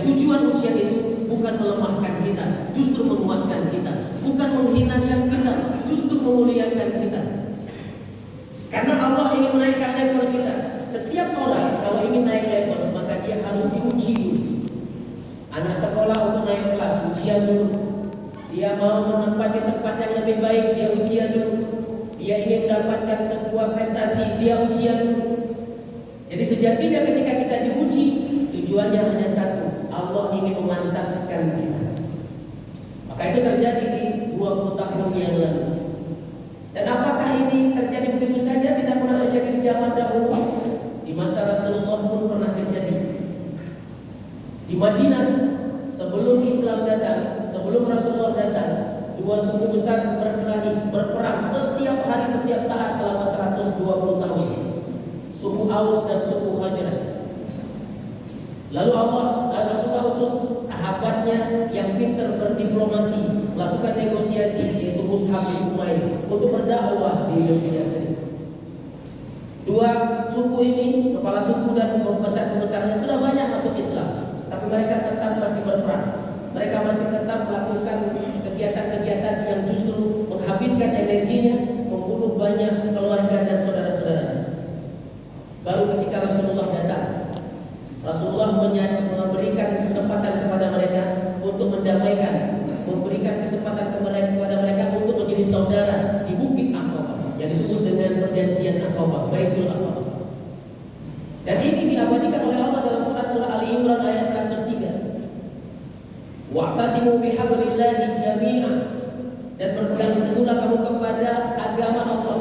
tujuan ujian itu bukan melemahkan kita, justru menguatkan kita. Bukan menghinakan kita, justru memuliakan kita. Karena Allah ingin menaikkan level kita. Setiap orang kalau ingin naik level, maka dia harus diuji dulu. Anak sekolah untuk naik kelas, ujian dulu. Dia mau menempati tempat yang lebih baik, dia ujian dulu. Dia ingin mendapatkan sebuah prestasi, dia ujian dulu. Jadi sejatinya ketika kita diuji, tujuannya hanya satu, Allah ingin memantaskan kita. Maka itu terjadi di 20 tahun yang lalu. Dan apakah ini terjadi begitu saja? Tidak pernah terjadi di zaman dahulu. Di masa Rasulullah pun pernah terjadi. Di Madinah sebelum Islam datang, sebelum Rasulullah datang, dua suku besar berkelahi, berperang setiap hari, setiap saat selama 120 tahun. Suku Aus dan suku Khazraj. Lalu Rasulullah utus sahabatnya yang pintar berdiplomasi, melakukan negosiasi, yaitu Mus'ab bin Umair, untuk berdakwah di negeri Yasrib. Dua suku ini, kepala suku dan pembesar-pembesarnya sudah banyak masuk Islam, tapi mereka tetap masih berperang. Mereka masih tetap melakukan kegiatan-kegiatan yang justru menghabiskan energinya, membunuh banyak keluarga dan saudara-saudaranya. Baru ketika Rasulullah datang, Rasulullah memberikan kesempatan kepada mereka untuk mendamaikan, memberikan kesempatan kepada mereka untuk menjadi saudara di Bukit Aqabah yang disebut dengan perjanjian Aqabah, Baitul Aqabah. Dan ini diabadikan oleh Allah dalam Quran surah Ali Imran ayat 103. Wa'tasimu bihablillahi jami'an, dan berpegang teguhlah kamu kepada agama Allah.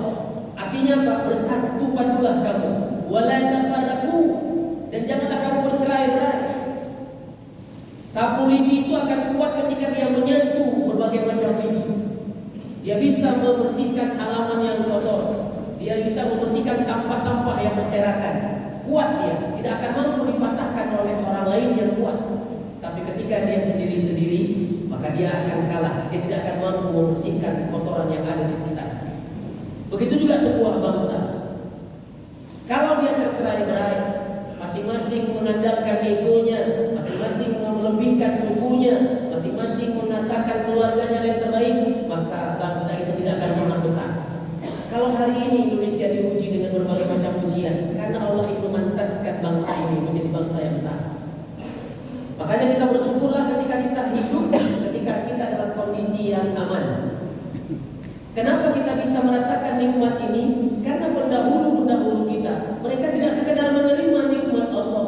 Artinya apa? Bersatu padulah kamu. Wala tafarraqu, dan janganlah kamu bercerai-berai. Sapu lidi itu akan kuat ketika dia menyentuh berbagai macam lidi. Dia bisa membersihkan halaman yang kotor. Dia bisa membersihkan sampah-sampah yang berserakan. Kuat dia, tidak akan mampu dipatahkan oleh orang lain yang kuat. Tapi ketika dia sendiri-sendiri, maka dia akan kalah. Dia tidak akan mampu membersihkan kotoran yang ada di sekitar. Begitu juga sebuah bangsa. Kalau dia tercerai-berai, masing-masing mengandalkan egonya, masing-masing melebihkan sukunya, masing-masing mengatakan keluarganya yang terbaik, maka bangsa itu tidak akan pernah besar. Kalau hari ini Indonesia diuji dengan berbagai macam ujian, karena Allah ingin memantaskan bangsa ini menjadi bangsa yang besar. Makanya kita bersyukurlah ketika kita hidup, ketika kita dalam kondisi yang aman. Kenapa kita bisa merasakan nikmat ini? Karena pendahulu kita, mereka tidak sekedar menerima nikmat Allah,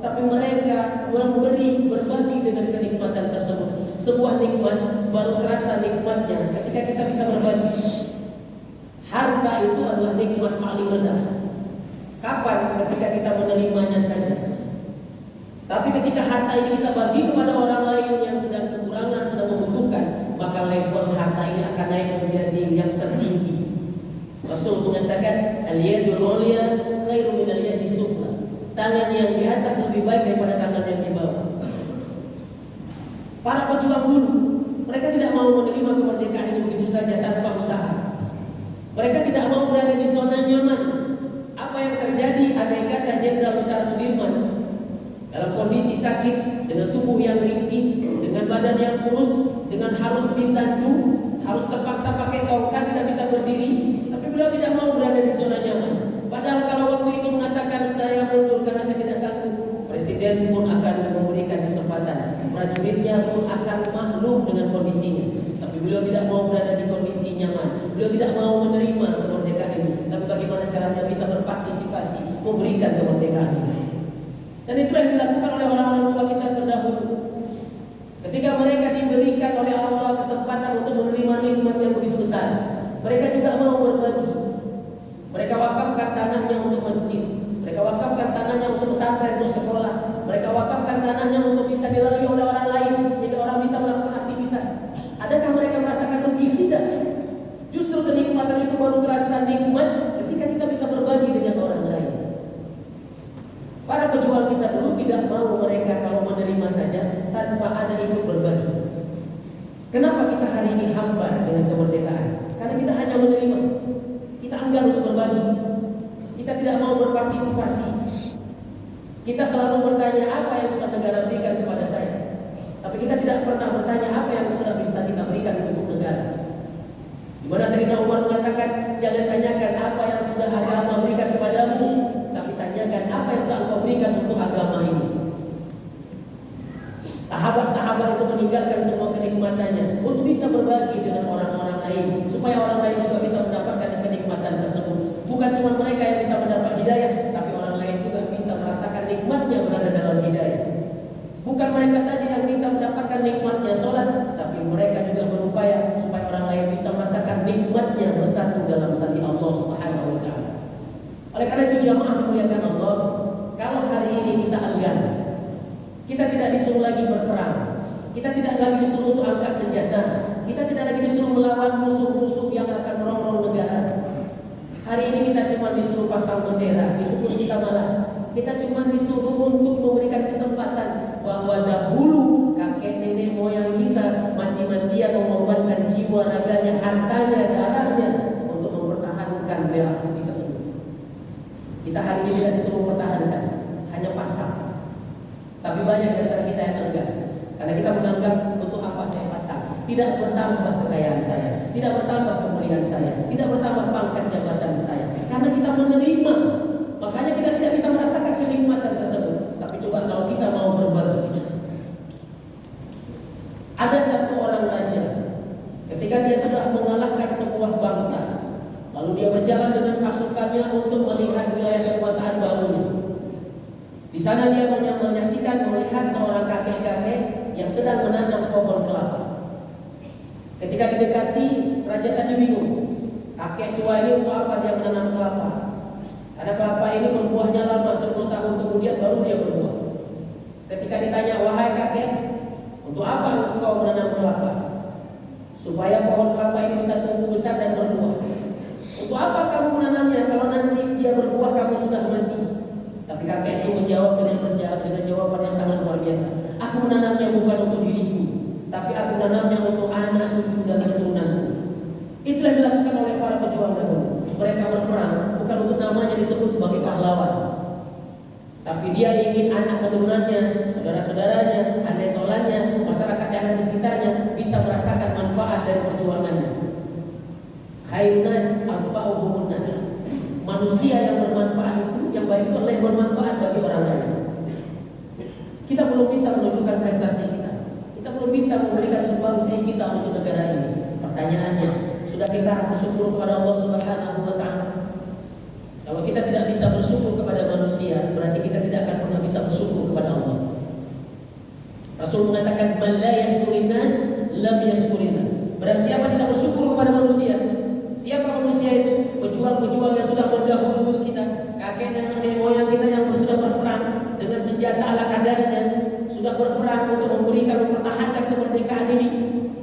tapi mereka memberi, berbagi dengan kenikmatan tersebut. Sebuah nikmat baru terasa nikmatnya ketika kita bisa berbagi. Harta itu adalah nikmat paling rendah. Kapan? Ketika kita menerimanya saja. Tapi ketika harta ini kita bagi kepada orang lain yang sedang kekurangan, sedang membutuhkan, maka level harta ini akan naik menjadi yang tertinggi. Rasul mengatakan, al-yadul ulya khairu min al-yadi sufla. Tangan yang di atas lebih baik daripada tangan yang di bawah. Para pejuang dulu, mereka tidak mau menerima kemerdekaan ini begitu saja tanpa usaha. Mereka tidak mau berada di zona nyaman. Apa yang terjadi? Ada kata Jenderal Besar Sudirman dalam kondisi sakit, dengan tubuh yang ringkih, dengan badan yang kurus, dengan harus ditandu, harus terpaksa pakai tongkat, tidak bisa berdiri. Tapi beliau tidak mau berada di zona nyaman. Padahal kalau waktu itu mengatakan saya mundur karena saya tidak sanggup, Presiden pun akan memberikan kesempatan, prajuritnya pun akan maklum dengan kondisinya. Tapi beliau tidak mau berada di kondisi nyaman. Beliau tidak mau menerima kemerdekaan ini. Tapi bagaimana caranya bisa berpartisipasi memberikan kemerdekaan ini? Dan itulah yang dilakukan oleh orang-orang tua kita terdahulu. Ketika mereka diberikan oleh Allah kesempatan untuk menerima nikmat yang begitu besar, mereka juga mau berbagi. Mereka wakafkan tanahnya untuk masjid, mereka wakafkan tanahnya untuk pesantren, untuk sekolah, mereka wakafkan tanahnya untuk bisa dilalui oleh orang lain sehingga orang bisa melakukan aktivitas. Adakah mereka merasakan rugi? Tidak. Justru kenikmatan itu baru terasa nikmat ketika kita bisa berbagi dengan orang lain. Para pejuang kita dulu tidak mau mereka kalau menerima saja tanpa ada ikut berbagi. Kenapa kita hari ini hambar dengan kemerdekaan? Karena kita hanya menerima. Kita enggan untuk berbagi. Kita tidak mau berpartisipasi. Kita selalu bertanya, apa yang sudah negara berikan kepada saya? jangan tanyakan apa yang sudah agama berikan kepadamu, tapi tanyakan apa yang sudah engkau berikan untuk agama ini. Sahabat-sahabat itu meninggalkan semua kenikmatannya untuk bisa berbagi dengan orang-orang lain, supaya orang lain juga bisa mendapatkan kenikmatan tersebut. Bukan cuma mereka yang bisa mendapat hidayah, tapi orang lain juga bisa merasakan nikmatnya berada dalam hidayah. Bukan mereka saja yang bisa mendapatkan nikmatnya sholat, tapi mereka juga berupaya supaya orang lain bisa merasakan nikmatnya bersatu dalam hati Allah Subhanahu wa Ta'ala. Oleh karena itu jamaah dimuliakan Allah, kalau hari ini kita enggan, kita tidak disuruh lagi berperang, kita tidak lagi disuruh untuk angkat senjata, kita tidak lagi disuruh melawan musuh-musuh yang akan merongrong negara. Hari ini kita cuma disuruh pasang bendera, itu pun kita malas. Kita cuma disuruh untuk memberikan kesempatan bahwa dahulu kakek nenek moyang kita mati-matian mengorbankan jiwa raganya, hartanya, darahnya untuk mempertahankan merah putih tersebut. Kita hari ini tidak disuruh mempertahankan, hanya pasang. Tapi banyak di antara kita yang enggan, karena kita menganggap untuk apa saya pasang? Tidak bertambah kekayaan saya, tidak bertambah kemuliaan saya, tidak bertambah pangkat jabatan saya. Karena kita menerima, makanya kita tidak bisa merasakan kenikmatan tersebut. Tapi coba kalau kita mau berbagi. Ada satu orang raja, ketika dia sudah mengalahkan sebuah bangsa, lalu dia berjalan dengan pasukannya untuk melihat wilayah kekuasaan barunya. Di sana dia menyaksikan, melihat seorang kakek-kakek yang sedang menanam pohon kelapa. Ketika didekati, raja tadi bingung. Kakek tua ini untuk apa dia menanam kelapa? Karena kelapa ini berbuahnya lama, 10 tahun kemudian baru dia berbuah. Ketika ditanya, wahai kakek, untuk apa engkau menanam kelapa? Supaya pohon kelapa ini bisa tumbuh besar dan berbuah. Untuk apa kamu menanamnya kalau nanti dia berbuah kamu sudah mati? Tapi kakek itu menjawab dengan jawaban yang sangat luar biasa. Aku menanamnya bukan untuk diriku, tapi aku menanamnya untuk anak, cucu, dan keturunanku. Itulah yang dilakukan oleh para pejuang dahulu. Mereka berperang bukan untuk namanya disebut sebagai pahlawan, tapi dia ingin anak keturunannya, saudara-saudaranya, handai tolannya, masyarakat yang ada di sekitarnya bisa merasakan manfaat dari perjuangannya. Khairun nas anfa'uhumun nas. Manusia yang bermanfaat itu, yang baik itu adalah yang bermanfaat bagi orang lain. Kita belum bisa menunjukkan prestasi kita, kita belum bisa memberikan sumbangsi kita untuk negara ini. Pertanyaannya, sudah kita bersyukur kepada Allah Subhanahu wa Ta'ala? Kalau kita tidak bisa bersyukur kepada manusia, berarti kita tidak akan pernah bisa bersyukur kepada Allah. Rasul mengatakan, "Man la yashkurin nas, lam yashkurillah." Barang siapa tidak bersyukur kepada manusia, siapa manusia itu? Pejuang-pejuang yang sudah mendahului kita, kakek dan nenek moyang kita yang sudah berperang dengan senjata ala kadarnya, sudah berperang untuk memberikan, mempertahankan kemerdekaan ini.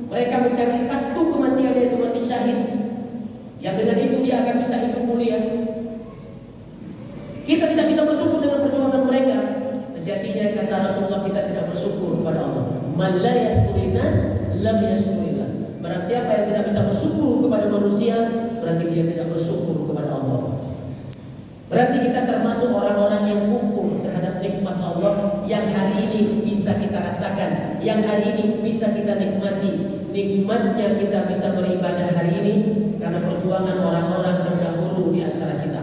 Mereka mencari satu kematian, yaitu mati syahid, yang dengan itu dia akan bisa hidup mulia. Kita tidak bisa bersyukur dengan perjuangan mereka. Sejatinya kata Rasulullah, kita tidak bersyukur kepada Allah. Man la yashkurin nas, lam yashkurillah. Barang siapa yang tidak bisa bersyukur kepada manusia, berarti dia tidak bersyukur kepada Allah. Berarti kita termasuk orang-orang yang kufur terhadap nikmat Allah yang hari ini bisa kita rasakan, yang hari ini bisa kita nikmati. Nikmatnya kita bisa beribadah hari ini karena perjuangan orang-orang terdahulu di antara kita.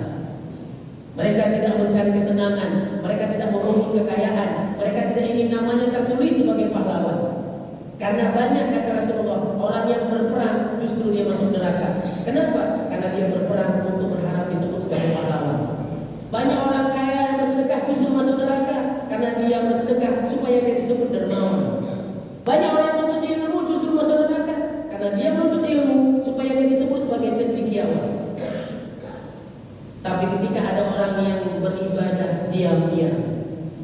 Mereka tidak mencari kesenangan, mereka tidak mengumpul kekayaan, mereka tidak ingin namanya tertulis sebagai pahlawan. Karena banyak, kata Rasulullah, orang yang berperang justru dia masuk neraka. Kenapa? Karena dia berperang untuk berharap disebut sebagai pahlawan. Banyak orang kaya yang bersedekah justru masuk neraka karena dia bersedekah supaya dia disebut dermawan. Banyak orang yang menuntut ilmu justru masuk neraka karena dia menuntut ilmu supaya dia disebut sebagai cendekiawan. Tapi ketika ada orang yang beribadah diam-diam,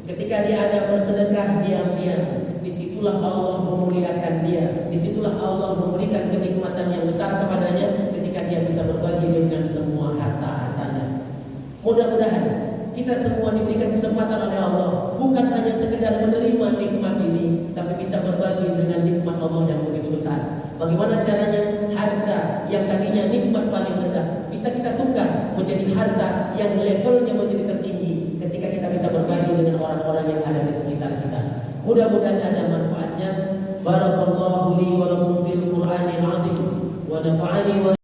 ketika dia ada bersedekah diam-diam, disitulah Allah memuliakan dia, disitulah Allah memberikan kenikmatan yang besar kepadanya ketika dia bisa berbagi dengan semua harta-hartanya. Mudah-mudahan kita semua diberikan kesempatan oleh Allah, bukan hanya sekedar menerima nikmat ini, tapi bisa berbagi dengan nikmat Allah yang begitu besar. Bagaimana caranya? Harta yang tadinya nikmat paling rendah bisa kita tukar menjadi harta yang levelnya menjadi tertinggi ketika kita bisa berbagi dengan orang-orang yang ada di sekitar kita. Mudah-mudahan ada manfaatnya. Barakallahu li wa lakum fil Qur'anil azim wa nafa'ani wa